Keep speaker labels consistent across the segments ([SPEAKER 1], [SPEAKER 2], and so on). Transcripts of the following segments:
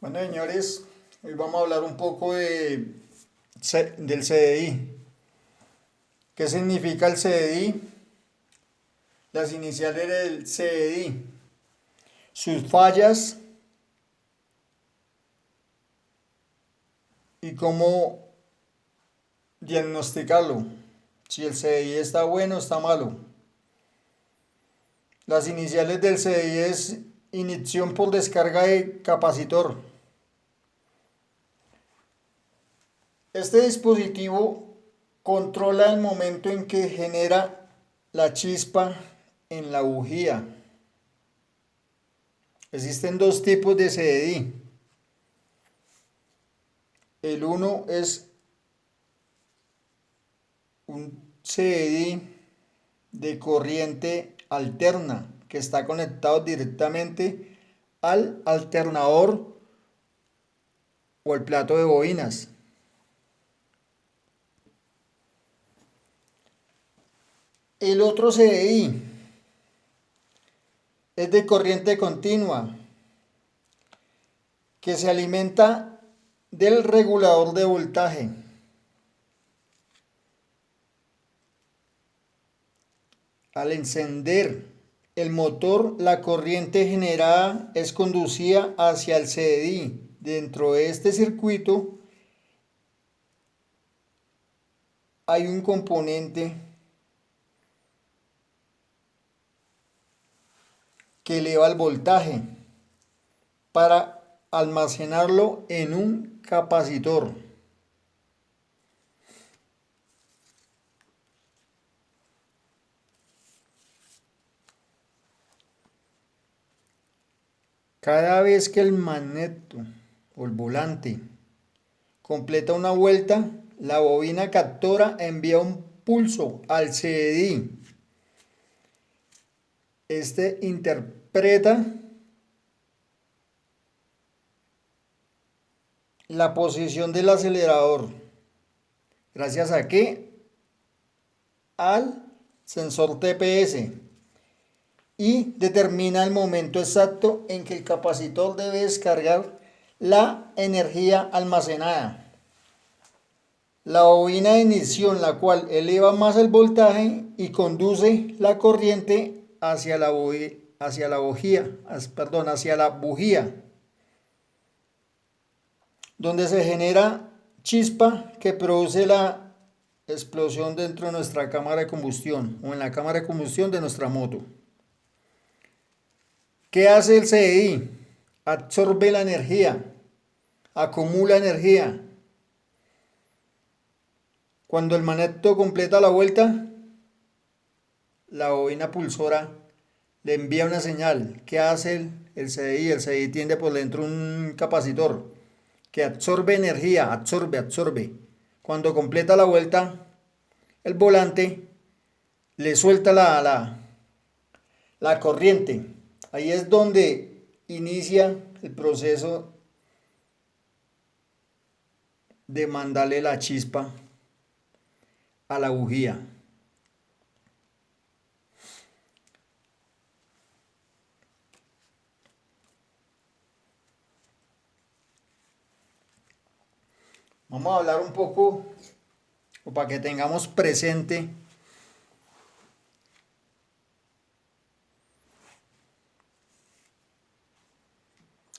[SPEAKER 1] Bueno, señores, hoy vamos a hablar un poco del CDI. ¿Qué significa el CDI? Las iniciales del CDI, sus fallas y cómo diagnosticarlo. Si el CDI está bueno o está malo. Las iniciales del CDI es inyección por descarga de capacitor. Este dispositivo controla el momento en que genera la chispa en la bujía. Existen dos tipos de CDI. El uno es un CDI de corriente alterna que está conectado directamente al alternador o al plato de bobinas. El otro CDI es de corriente continua que se alimenta del regulador de voltaje. Al encender el motor, la corriente generada es conducida hacia el CDI. Dentro de este circuito hay un componente que eleva el voltaje para almacenarlo en un capacitor. Cada vez que el magneto o el volante completa una vuelta, la bobina captora envía un pulso al CDI. Este interpreta la posición del acelerador. ¿Gracias a qué? Al sensor TPS. Y determina el momento exacto en que el capacitor debe descargar la energía almacenada. La bobina de ignición, la cual eleva más el voltaje y conduce la corriente hacia la bujía, donde se genera chispa que produce la explosión dentro de nuestra cámara de combustión o en la cámara de combustión de nuestra moto. ¿Qué hace el CDI? Absorbe la energía, acumula energía. Cuando el magneto completa la vuelta, la bobina pulsora le envía una señal. ¿Qué hace el CDI? El CDI tiene por dentro un capacitor que absorbe energía, absorbe. Cuando completa la vuelta, el volante le suelta la corriente. Ahí es donde inicia el proceso de mandarle la chispa a la bujía. Vamos a hablar un poco, o para que tengamos presente,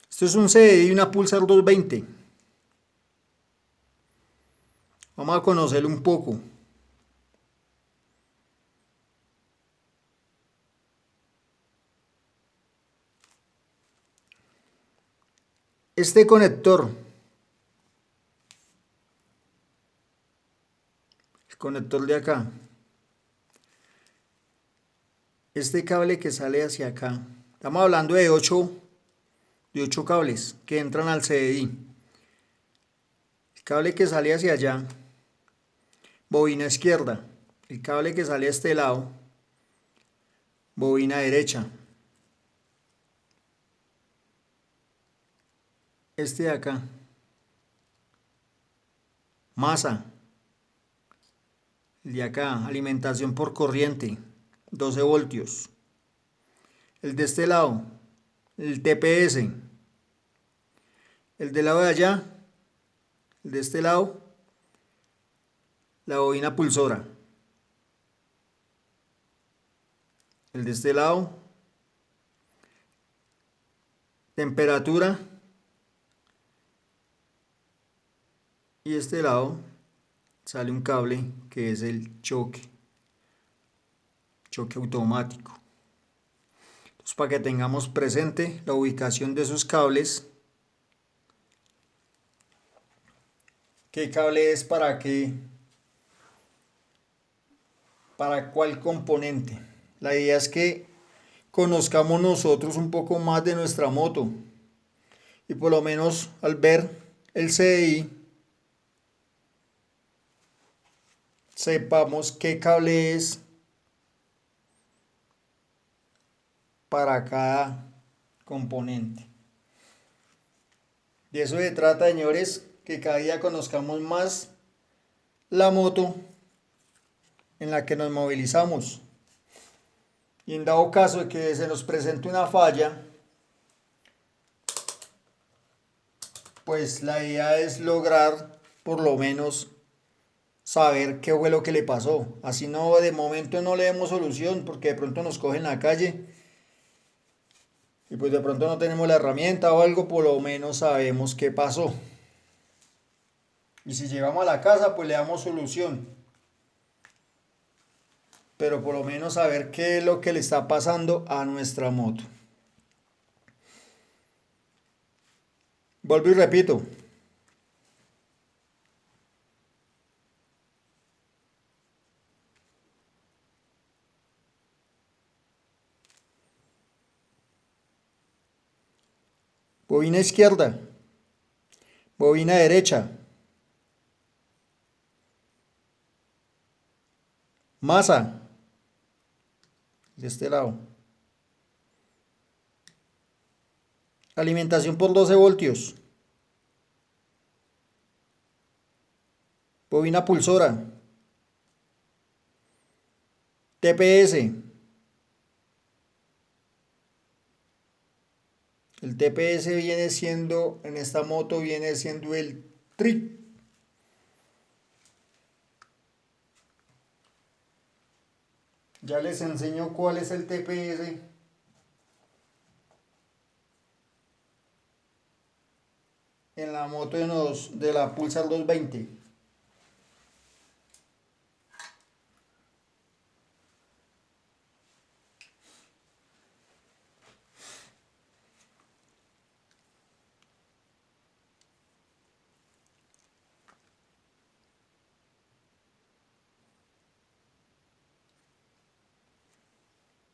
[SPEAKER 1] esto es un CDI y una Pulsar 220. Vamos a conocerlo un poco. Este conector, el conector de acá, este cable que sale hacia acá, estamos hablando de 8 cables que entran al CDI. El cable que sale hacia allá, bobina izquierda. El cable que sale a este lado, bobina derecha. Este de acá, masa. El de acá, alimentación por corriente, 12 voltios. El de este lado, el TPS. el del lado de allá, el de este lado, la bobina pulsora. El de este lado, temperatura, y este lado sale un cable que es el choque automático. Entonces, para que tengamos presente la ubicación de esos cables, qué cable es para qué, para cuál componente. La idea es que conozcamos nosotros un poco más de nuestra moto y por lo menos al ver el CDI sepamos qué cable es para cada componente. De eso se trata, señores, que cada día conozcamos más la moto en la que nos movilizamos. Y en dado caso de que se nos presente una falla, pues la idea es lograr por lo menos saber qué fue lo que le pasó. Así no, de momento no le demos solución porque de pronto nos cogen en la calle y pues de pronto no tenemos la herramienta o algo, por lo menos sabemos qué pasó. Y si llegamos a la casa, pues le damos solución. Pero por lo menos saber qué es lo que le está pasando a nuestra moto. Vuelvo y repito. Bobina izquierda. Bobina derecha. Masa. De este lado. Alimentación por 12 voltios. Bobina pulsora. TPS. El TPS viene siendo, en esta moto viene siendo el trip. Ya les enseño cuál es el TPS. En la moto de la Pulsar 220.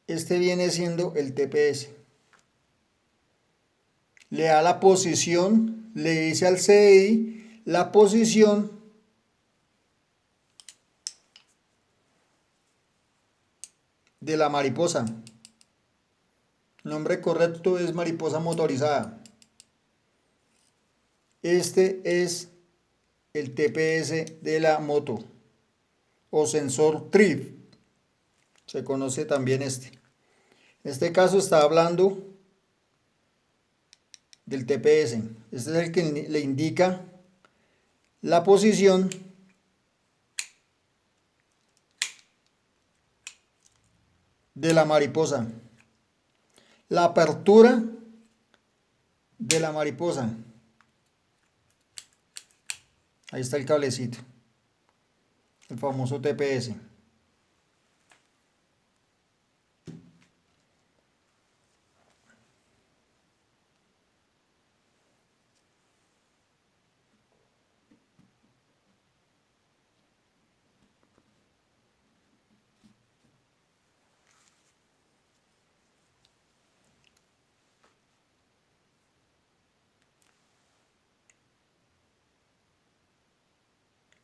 [SPEAKER 1] Este viene siendo el TPS. Le da la posición, le dice al CDI la posición de la mariposa. Nombre correcto es mariposa motorizada. Este es el TPS de la moto o sensor trip. Se conoce también este. En este caso está hablando del TPS. Este es el que le indica la posición de la mariposa, la apertura de la mariposa. Ahí está el cablecito, el famoso TPS.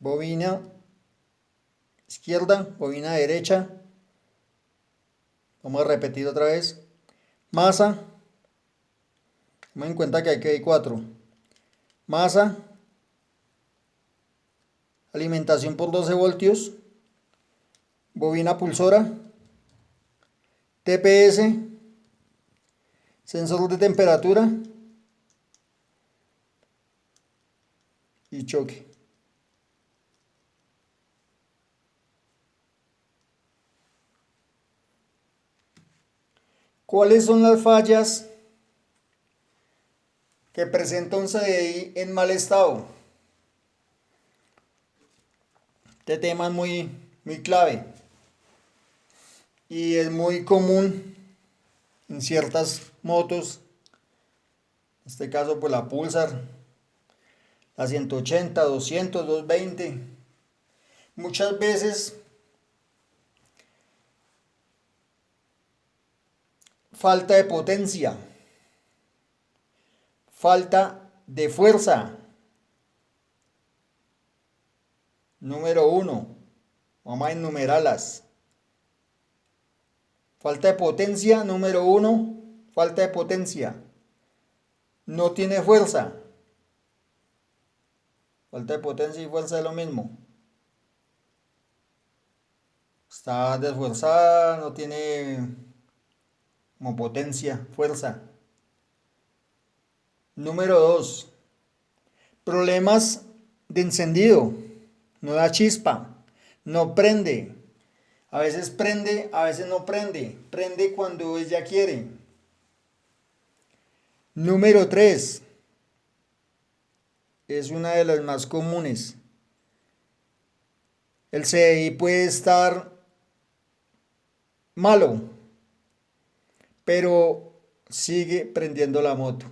[SPEAKER 1] Bobina izquierda, bobina derecha. Vamos a repetir otra vez. Masa. Tomen en cuenta que aquí hay 4. Masa. Alimentación por 12 voltios. Bobina pulsora. TPS. Sensor de temperatura. y choque. ¿Cuáles son las fallas que presenta un CDI en mal estado? Este tema es muy clave y es muy común en ciertas motos, en este caso pues la Pulsar, la 180, 200, 220. Muchas veces falta de potencia, falta de fuerza. Número uno, vamos a enumerarlas. Falta de potencia, número uno, falta de potencia. No tiene fuerza. Falta de potencia y fuerza es lo mismo. Está desfuerzada, no tiene como potencia, fuerza. Número dos, problemas de encendido. No da chispa, no prende. A veces prende, a veces no prende. Prende cuando ella quiere. Número 3. Es una de las más comunes. El CDI puede estar malo, pero sigue prendiendo la moto.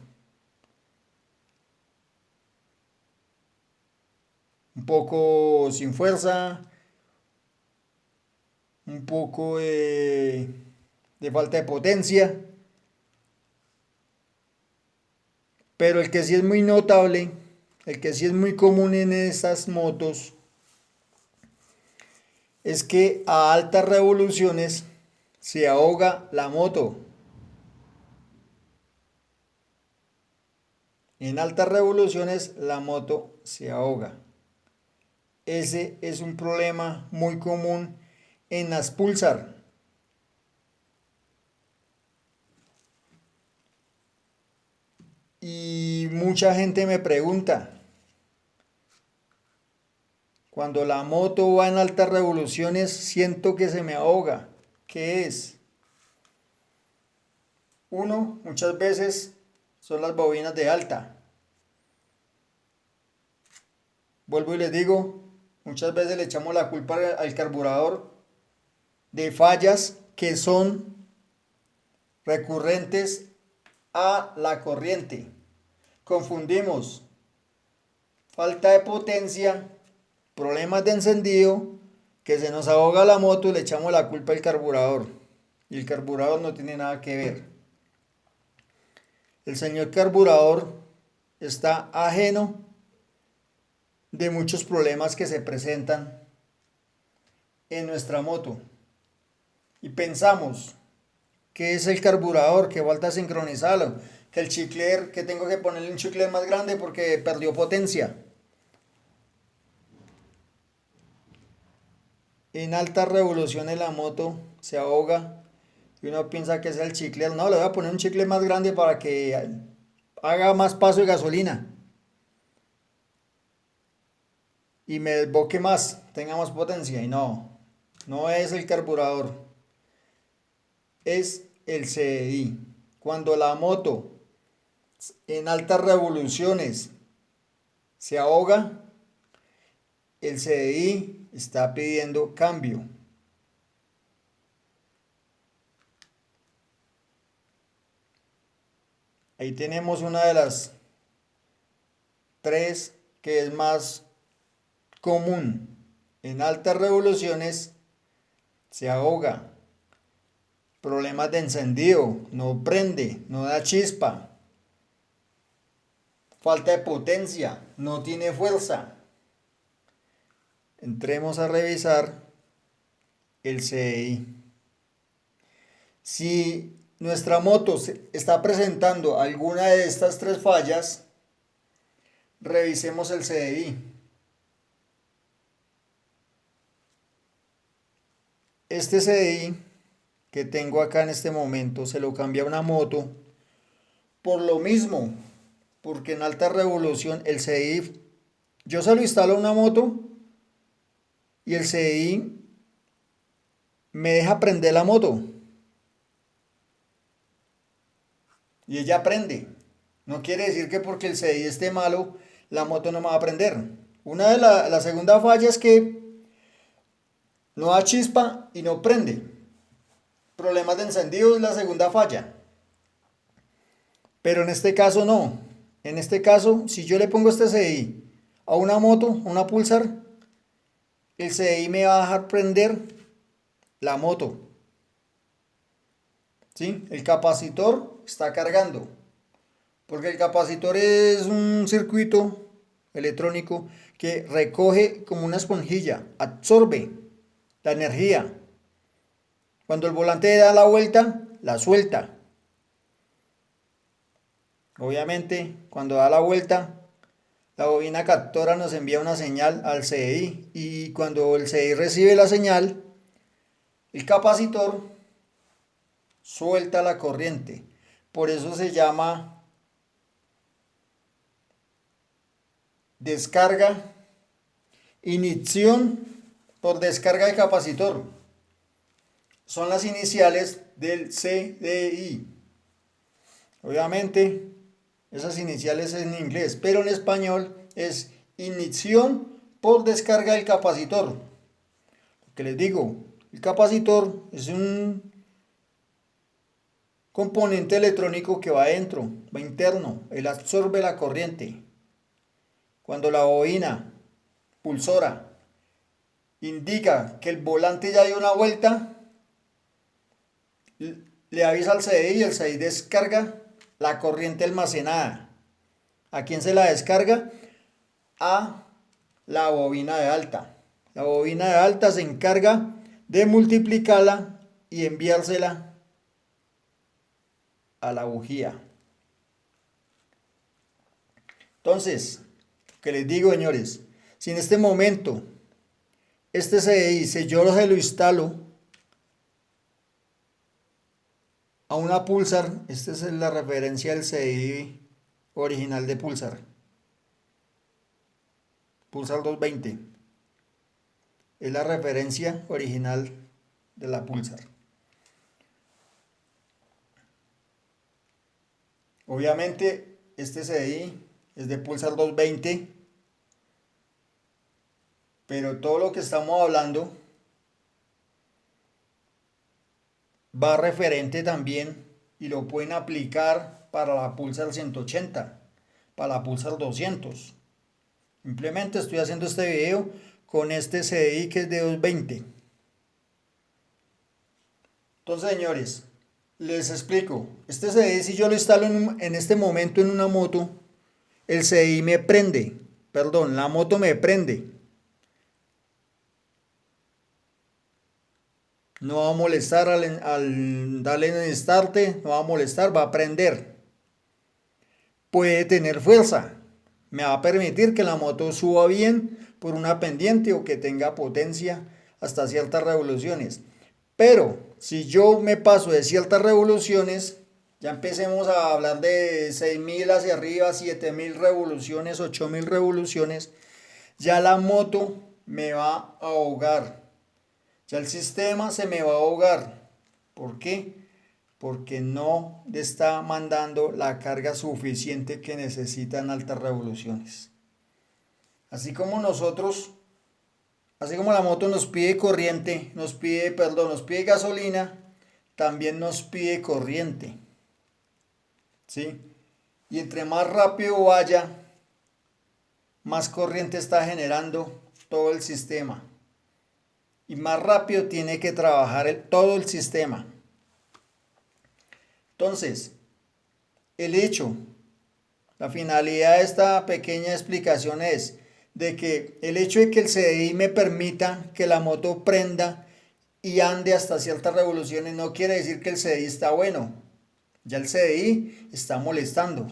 [SPEAKER 1] Un poco sin fuerza, un poco de falta de potencia. Pero el que sí es muy notable, el que sí es muy común en estas motos, es que a altas revoluciones se ahoga la moto. En altas revoluciones la moto se ahoga. Ese es un problema muy común en las Pulsar. Y mucha gente me pregunta, cuando la moto va en altas revoluciones siento que se me ahoga. ¿Qué es? Uno, muchas veces son las bobinas de alta. Vuelvo y les digo, muchas veces le echamos la culpa al carburador de fallas que son recurrentes a la corriente. Confundimos falta de potencia, problemas de encendido, que se nos ahoga la moto y le echamos la culpa al carburador. Y el carburador no tiene nada que ver. El señor carburador está ajeno de muchos problemas que se presentan en nuestra moto. Y pensamos que es el carburador, que falta sincronizarlo, que el chicler, que tengo que ponerle un chicler más grande porque perdió potencia. En altas revoluciones la moto se ahoga y uno piensa que es el chicler. No, le voy a poner un chicler más grande para que haga más paso de gasolina y me desboque más, tenga más potencia. Y no, no es el carburador, es el CDI. Cuando la moto en altas revoluciones se ahoga, el CDI está pidiendo cambio. Ahí tenemos una de las tres que es más común. En altas revoluciones se ahoga. Problemas de encendido, no prende, no da chispa. Falta de potencia, no tiene fuerza. Entremos a revisar el CDI. Si nuestra moto está presentando alguna de estas tres fallas, revisemos el CDI. Este CDI que tengo acá en este momento se lo cambia a una moto por lo mismo, porque en alta revolución el CDI yo se lo instalo a una moto y el CDI me deja prender la moto y ella prende. No quiere decir que porque el CDI esté malo, la moto no me va a prender. La segunda falla es que no da chispa y no prende. Problemas de encendido es la segunda falla. Pero en este caso no. En este caso, si yo le pongo este CDI a una moto, a una Pulsar, el CDI me va a dejar prender la moto. ¿Sí? El capacitor está cargando. Porque el capacitor es un circuito electrónico que recoge como una esponjilla, absorbe la energía. Cuando el volante da la vuelta, la suelta. Obviamente, cuando da la vuelta, la bobina captora nos envía una señal al CDI y cuando el CDI recibe la señal, el capacitor suelta la corriente. Por eso se llama descarga, inyección por descarga de capacitor. Son las iniciales del CDI. Obviamente, esas iniciales en inglés, pero en español es inyección por descarga del capacitor. Lo que les digo, el capacitor es un componente electrónico que va adentro, va interno, él absorbe la corriente. Cuando la bobina pulsora indica que el volante ya dio una vuelta, le avisa al CDI y el CDI descarga la corriente almacenada. ¿A quién se la descarga? A la bobina de alta. La bobina de alta se encarga de multiplicarla y enviársela a la bujía. Entonces, que les digo, señores, si en este momento este CDI, si yo se lo instalo a una Pulsar, esta es la referencia del CDI original de Pulsar. Pulsar 220. Es la referencia original de la Pulsar. Obviamente este CDI es de Pulsar 220, pero todo lo que estamos hablando va referente también y lo pueden aplicar para la Pulsar 180, para la Pulsar 200. Simplemente estoy haciendo este video con este CDI que es de 220. Entonces, señores, les explico. Este CDI, si yo lo instalo en este momento en una moto, el CDI me prende. Perdón, la moto me prende. No va a molestar al darle en start, no va a molestar, va a prender. Puede tener fuerza. Me va a permitir que la moto suba bien por una pendiente o que tenga potencia hasta ciertas revoluciones. Pero si yo me paso de ciertas revoluciones, ya empecemos a hablar de 6000 hacia arriba, 7000 revoluciones, 8000 revoluciones, ya la moto me va a ahogar. Ya el sistema se me va a ahogar. ¿Por qué? Porque no le está mandando la carga suficiente que necesita en altas revoluciones. Así como nosotros, así como la moto nos pide corriente, nos pide gasolina, también nos pide corriente. ¿Sí? Y entre más rápido vaya, más corriente está generando todo el sistema. Y más rápido tiene que trabajar todo el sistema. Entonces, la finalidad de esta pequeña explicación es de que el hecho de que el CDI me permita que la moto prenda y ande hasta ciertas revoluciones no quiere decir que el CDI está bueno. Ya el CDI está molestando.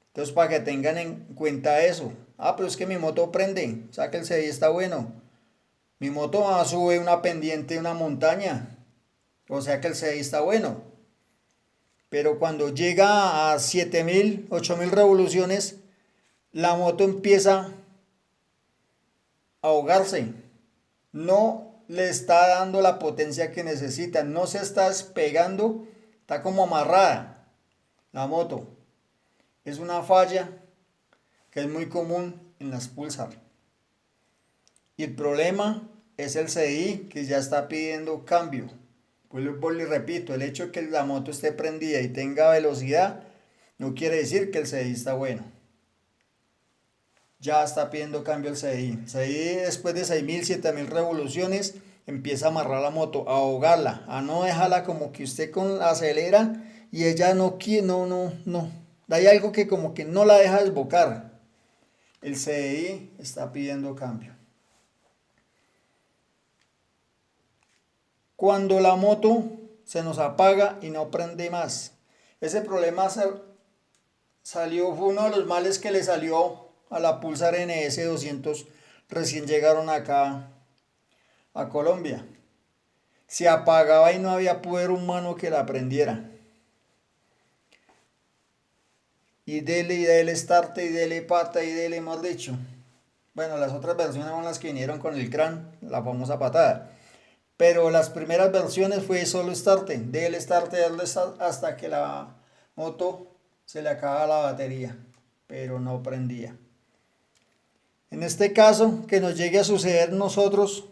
[SPEAKER 1] Entonces, para que tengan en cuenta eso. Ah, pero es que mi moto prende, o sea que el CDI está bueno. Mi moto sube una pendiente, una montaña, o sea que el CDI está bueno. Pero cuando llega a 7000, 8000 revoluciones, la moto empieza a ahogarse. No le está dando la potencia que necesita. No se está despegando. Está como amarrada la moto. Es una falla que es muy común en las Pulsar. Y el problema es el CDI que ya está pidiendo cambio. Pues le repito, el hecho de que la moto esté prendida y tenga velocidad no quiere decir que el CDI está bueno. Ya está pidiendo cambio el CDI. El CDI después de 6.000, 7.000 revoluciones empieza a amarrar la moto, a ahogarla, a no dejarla como que usted con la acelera y ella no quiere, no. Hay algo que como que no la deja desbocar. El CDI está pidiendo cambio. Cuando la moto se nos apaga y no prende más. Ese problema salió, fue uno de los males que le salió a la Pulsar NS 200 recién llegaron acá a Colombia. Se apagaba y no había poder humano que la prendiera. Y dele start y dele pata y dele mal dicho. Bueno, las otras versiones son las que vinieron con el CRAN, la famosa patada. Pero las primeras versiones fue solo start, dele start hasta que la moto se le acaba la batería, pero no prendía. En este caso, que nos llegue a suceder nosotros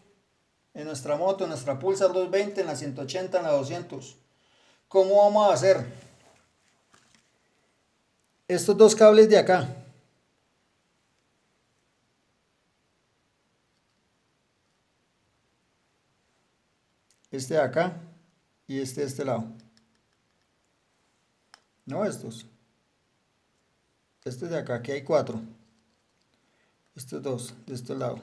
[SPEAKER 1] en nuestra moto, en nuestra Pulsar 220, en la 180, en la 200, ¿cómo vamos a hacer? Estos dos cables de acá, este de acá y este de este lado, no estos, de acá, aquí hay cuatro, estos dos de este lado.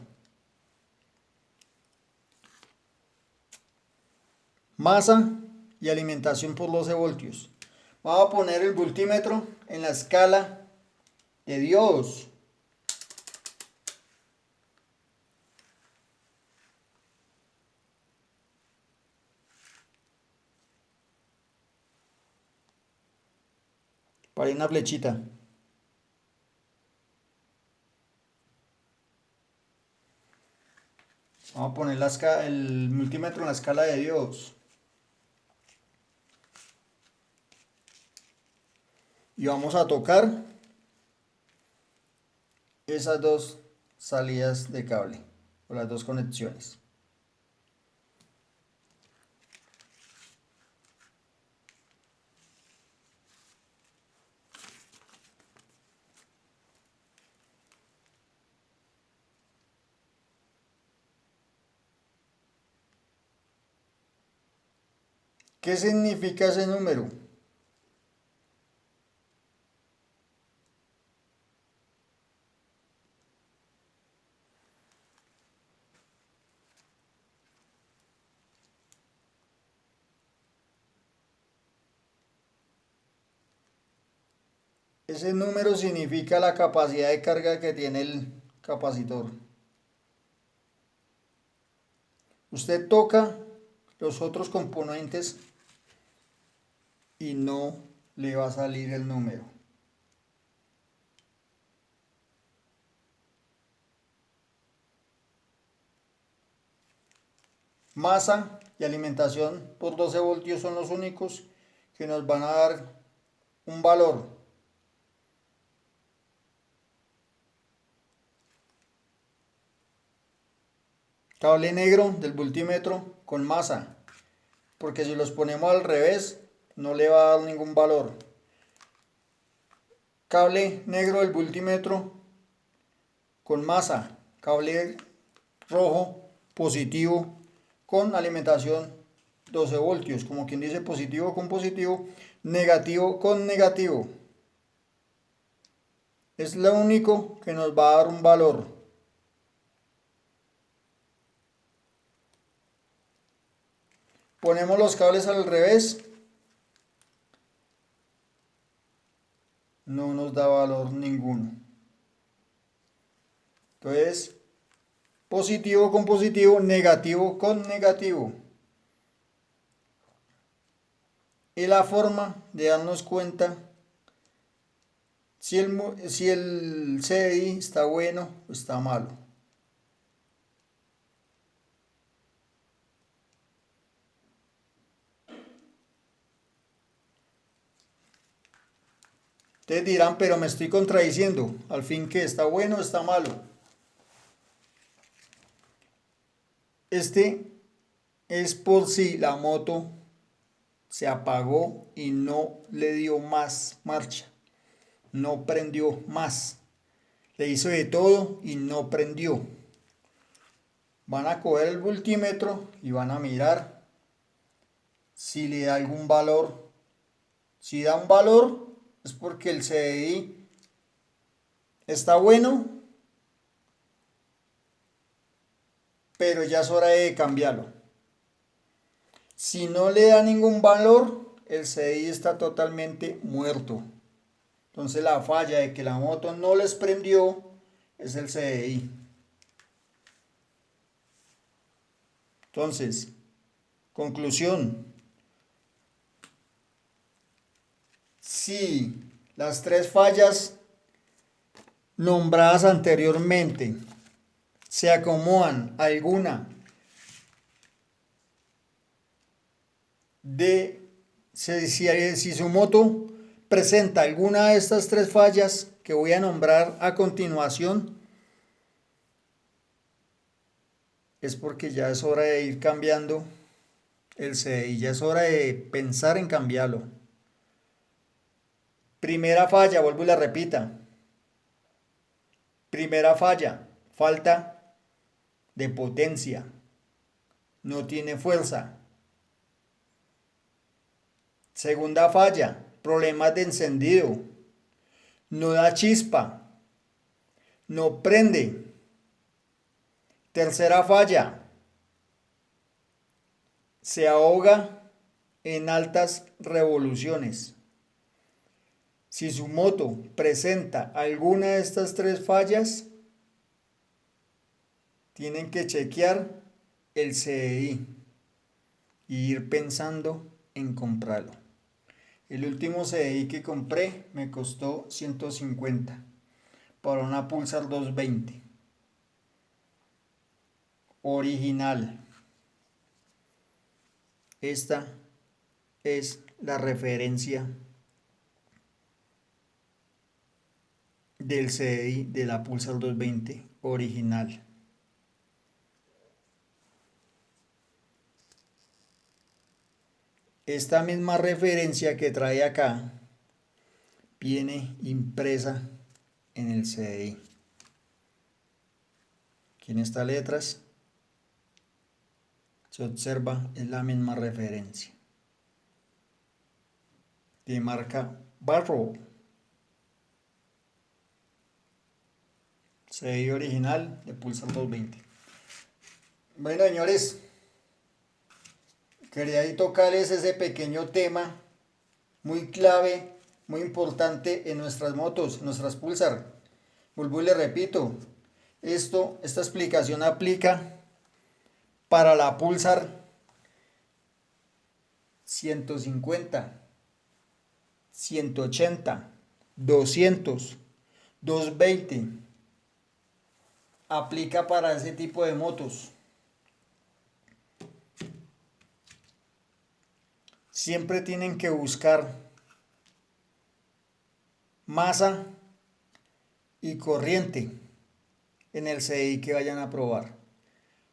[SPEAKER 1] Masa y alimentación por 12 voltios. Vamos a poner el voltímetro en la escala de diodos. Para una flechita. Vamos a poner el multímetro en la escala de diodos. Y vamos a tocar esas dos salidas de cable, o las dos conexiones. ¿Qué significa ese número? Ese número significa la capacidad de carga que tiene el capacitor. Usted toca los otros componentes y no le va a salir el número. Masa y alimentación por 12 voltios son los únicos que nos van a dar un valor. Cable negro del voltímetro con masa, porque si los ponemos al revés no le va a dar ningún valor. Cable negro del voltímetro con masa, cable rojo positivo con alimentación 12 voltios, como quien dice positivo con positivo, negativo con negativo. Es lo único que nos va a dar un valor. Ponemos los cables al revés, no nos da valor ninguno. Entonces, positivo con positivo, negativo con negativo. Y la forma de darnos cuenta si el CDI está bueno o está malo. Ustedes dirán, pero me estoy contradiciendo. Al fin, ¿qué está bueno o está malo? Este es por si la moto se apagó y no le dio más marcha, no prendió más. Le hizo de todo y no prendió. Van a coger el voltímetro y van a mirar si le da algún valor. Si da un valor es porque el CDI está bueno, pero ya es hora de cambiarlo. Si no le da ningún valor, el CDI está totalmente muerto. Entonces la falla de que la moto no les prendió es el CDI. Entonces, conclusión. Si las tres fallas nombradas anteriormente se acomodan a alguna de si su moto presenta alguna de estas tres fallas que voy a nombrar a continuación, es porque ya es hora de ir cambiando el CDI, ya es hora de pensar en cambiarlo. Primera falla, vuelvo y la repita. Primera falla, falta de potencia, no tiene fuerza. Segunda falla, problemas de encendido, no da chispa, no prende. Tercera falla, se ahoga en altas revoluciones. Si su moto presenta alguna de estas tres fallas, tienen que chequear el CDI y ir pensando en comprarlo. El último CDI que compré me costó 150 para una Pulsar 220 original. Esta es la referencia del CDI de la Pulsar 220 original. Esta misma referencia que trae acá viene impresa en el CDI. Aquí en estas letras se observa, es la misma referencia de marca Barrow. CDI original de Pulsar 220. Bueno, señores, quería ahí tocarles ese pequeño tema muy clave, muy importante en nuestras motos, en nuestras Pulsar. Vuelvo y le repito, esta explicación aplica para la Pulsar 150, 180, 200, 220. Aplica para ese tipo de motos. Siempre tienen que buscar masa y corriente en el CDI que vayan a probar.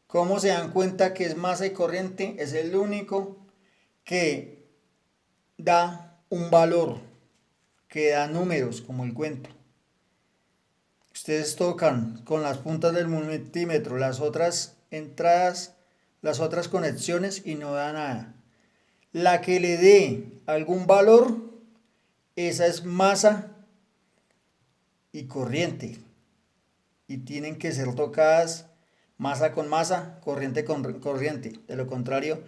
[SPEAKER 1] ¿Cómo se dan cuenta que es masa y corriente? Es el único que da un valor, que da números, como el cuento. Ustedes tocan con las puntas del multímetro las otras entradas, las otras conexiones y no da nada. La que le dé algún valor, esa es masa y corriente. Y tienen que ser tocadas masa con masa, corriente con corriente. De lo contrario,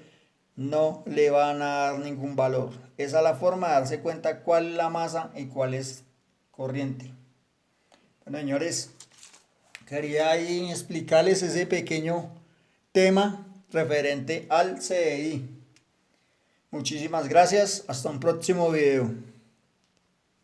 [SPEAKER 1] no le van a dar ningún valor. Esa es la forma de darse cuenta cuál es la masa y cuál es corriente. Bueno, señores, quería ahí explicarles ese pequeño tema referente al CDI. Muchísimas gracias. Hasta un próximo video.